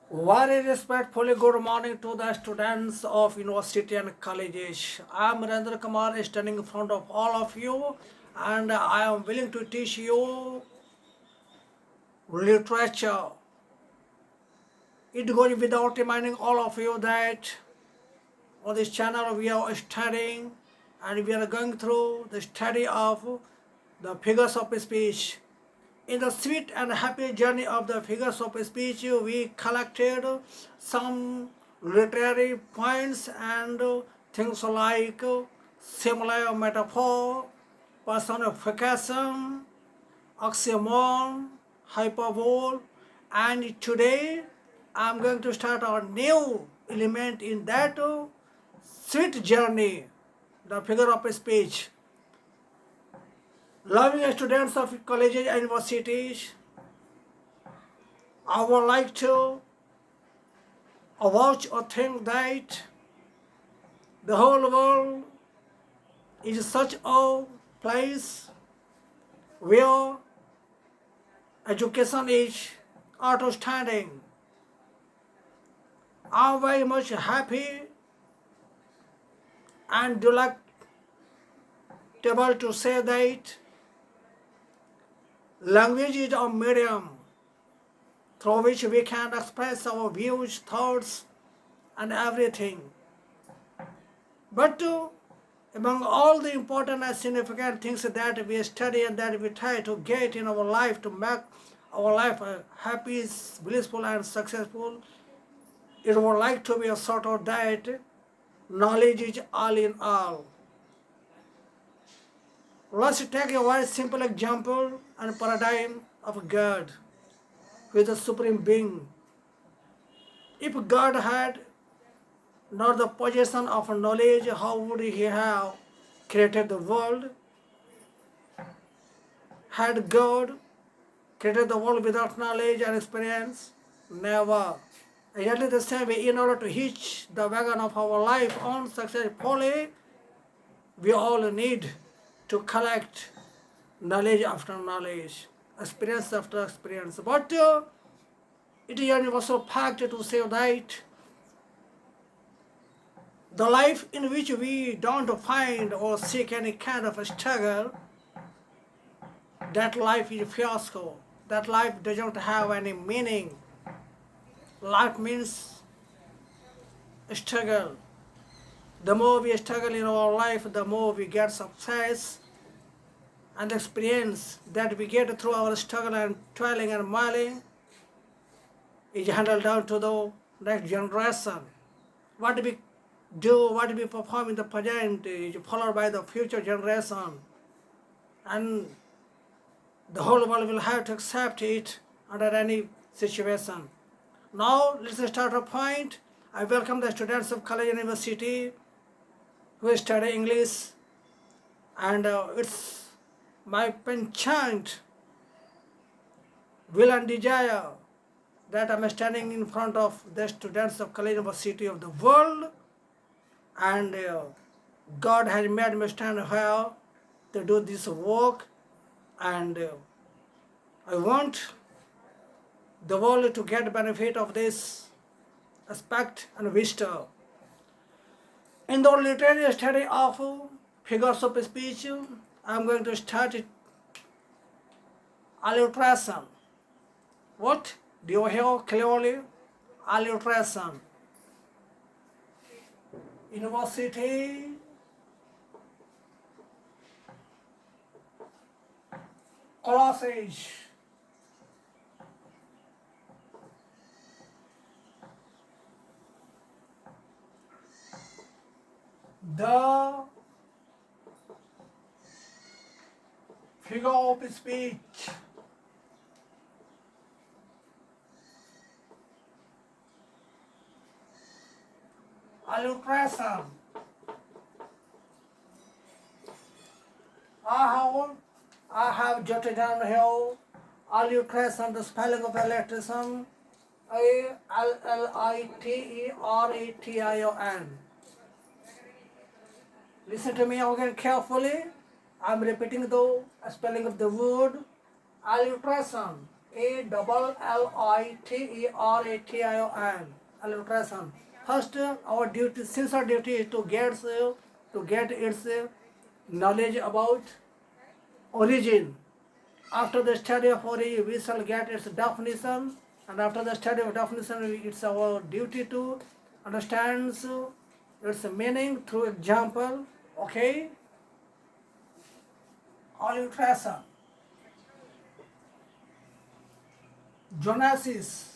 Very respectfully good morning to the students of university and colleges. I am Rajendra Kumar standing in front of all of you and I am willing to teach you literature. It goes without reminding all of you that on this channel we are studying and we are going through the study of the figures of speech. In the sweet and happy journey of the figures of speech, we collected some literary points and things like simile, metaphor, personification, oxymoron, hyperbole, and today I am going to start a new element in that sweet journey, the figure of speech. Loving students of colleges and universities, I would like to vouch or think that the whole world is such a place where education is outstanding. I'm very much happy and delectable to say that language is a medium through which we can express our views, thoughts, and everything. But among all the important and significant things that we study and that we try to get in our life to make our life happy, blissful, and successful, it would like to be a sort of that knowledge is all in all. Let's take a very simple example and paradigm of God, who is the supreme being. If God had not the possession of knowledge, how would he have created the world? Had God created the world without knowledge and experience? Never. Exactly the same way, in order to hitch the wagon of our life on successfully, we all need to collect knowledge after knowledge, experience after experience. But it is a universal fact to say that the life in which we don't find or seek any kind of a struggle, that life is fiasco. That life doesn't have any meaning. Life means struggle. The more we struggle in our life, the more we get success and experience that we get through our struggle and toiling and moiling is handled down to the next generation. What we do, what we perform in the present is followed by the future generation. And the whole world will have to accept it under any situation. Now, let's start a point. I welcome the students of college and university who study English, and it's my penchant, will and desire that I'm standing in front of the students of college and university of the world, and God has made me stand here to do this work, and I want the world to get benefit of this aspect and wisdom. In the literary study of figures of speech, I'm going to start it alliteration. What? Do you hear clearly? Alliteration. University, colleges, the figure of speech, alliteration. I have jotted down here alliteration, the spelling of alliteration, Alliteration. Listen to me again carefully. I'm repeating the spelling of the word alliteration. alliteration. Alliteration. First, our duty, since our duty is to get its knowledge about origin. After the study of origin, we shall get its definition, and after the study of definition, it's our duty to understand its meaning through example. Okay, alliteration. Genesis.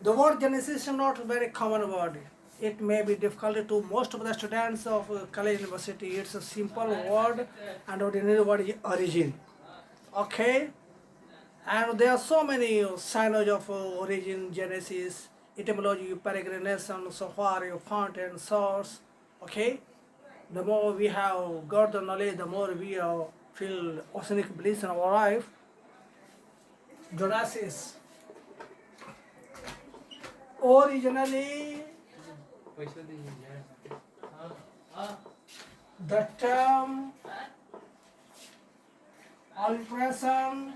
The word Genesis is not a very common word. It may be difficult to most of the students of college university. It's a simple word, and ordinary word is origin. Okay, and there are so many signage of origin, Genesis, etymology, peregrination, so far, fountain, source. Okay, the more we have got the knowledge, the more we feel oceanic bliss in our life. Genesis. Originally, the term alteration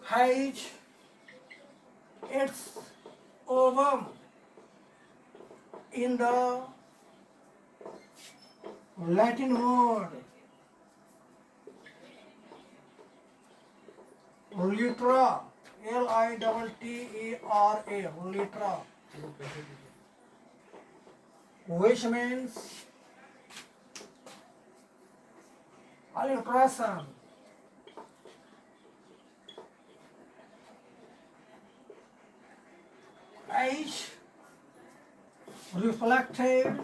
has its ovum in the Latin word litera, Littera, litera, which means alliteration. H reflected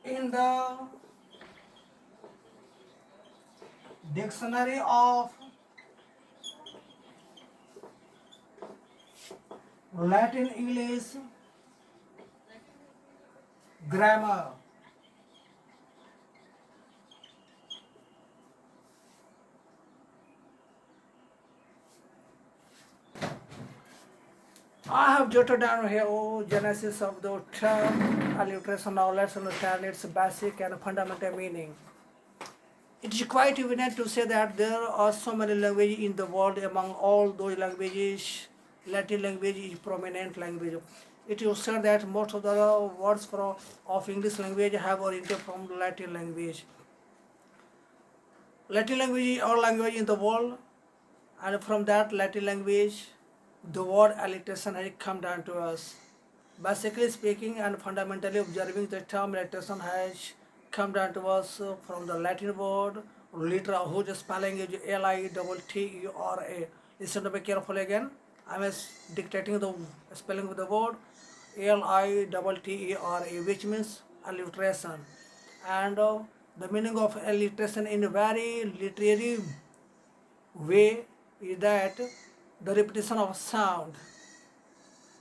in the dictionary of Latin English grammar. I have jotted down here genesis of the term alliteration. Now let's understand its basic and fundamental meaning. It is quite evident to say that there are so many languages in the world. Among all those languages, Latin language is prominent language. It is said that most of the words of English language have originated from Latin language. Latin language is our language in the world, and from that Latin language, the word alliteration has come down to us. Basically speaking and fundamentally observing, the term alliteration has come down to us from the Latin word litera, whose spelling is Littera. Listen to me carefully again. I am dictating the spelling of the word Littera, which means alliteration. And the meaning of alliteration in a very literary way is that the repetition of sound.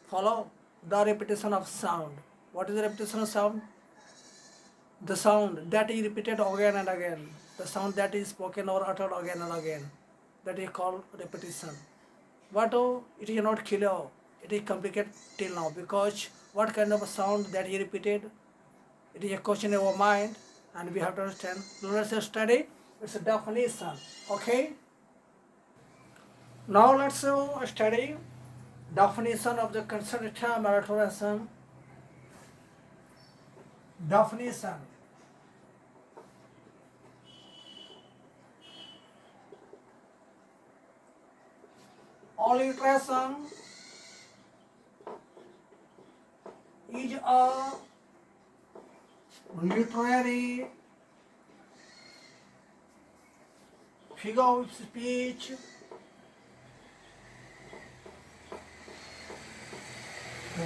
Follow? The repetition of sound. What is the repetition of sound? The sound that is repeated again and again. The sound that is spoken or uttered again and again. That is called repetition. But it is not clear. It is complicated till now, because what kind of a sound that is repeated? It is a question in our mind, and we have to understand. Let's study its definition. Okay? Now let's study definition of the concerned term alliteration. Definition. Alliteration is a literary figure of speech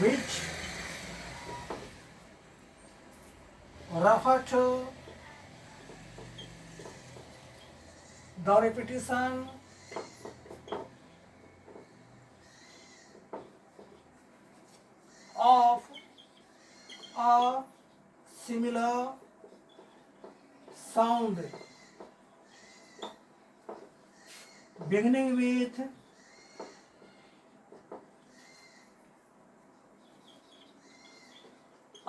which refer to the repetition of a similar sound beginning with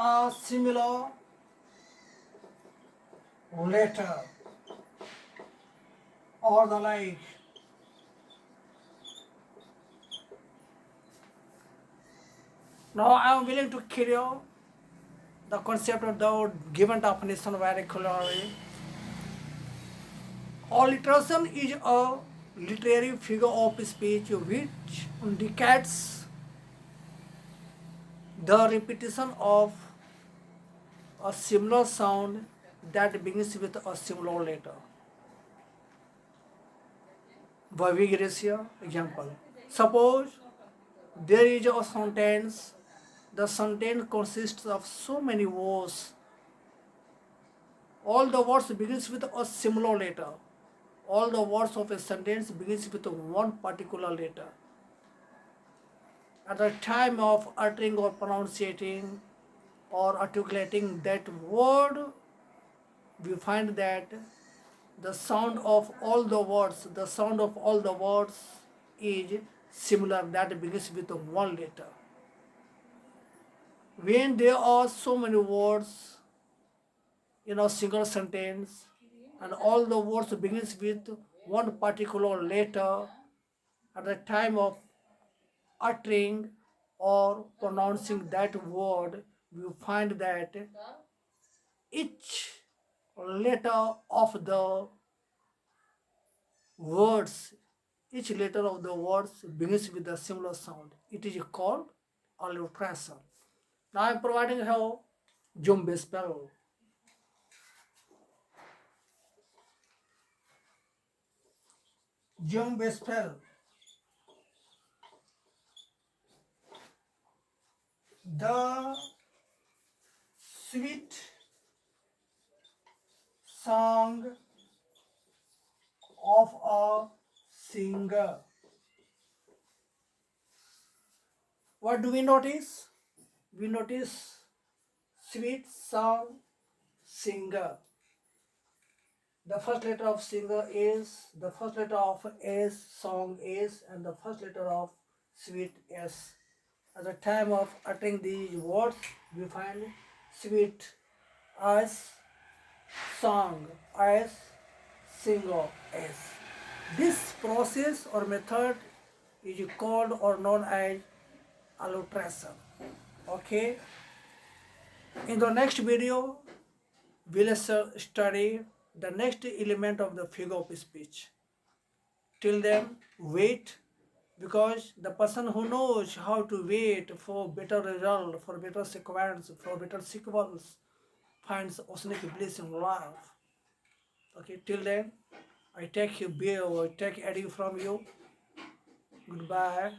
a similar letter or the like. Now I am willing to clear the concept of the given definition very clearly. Alliteration is a literary figure of speech which indicates the repetition of a similar sound that begins with a similar letter. Vigorous example. Suppose there is a sentence. The sentence consists of so many words. All the words begins with a similar letter. All the words of a sentence begins with one particular letter. At the time of uttering or pronouncing or articulating that word, we find that the sound of all the words is similar, that begins with one letter. When there are so many words in a single sentence and all the words begins with one particular letter, at the time of uttering or pronouncing that word, we find that each letter of the words, each letter of the words begins with a similar sound. It is called alliteration. Now I am providing how Jumbe spell. Jumbe spell. The sweet song of a singer. What do we notice? We notice sweet song singer. The first letter of singer is, the first letter of S, song is, and the first letter of sweet S. At the time of uttering these words, we find sweet S, song S, singer S. This process or method is called or known as alliteration. Okay. In the next video, we'll study the next element of the figure of speech. Till then, wait, because the person who knows how to wait for better result, for better sequence, for better sequels, finds oceanic bliss in life. Okay, till then, I take you beer or take Eddie from you. Goodbye.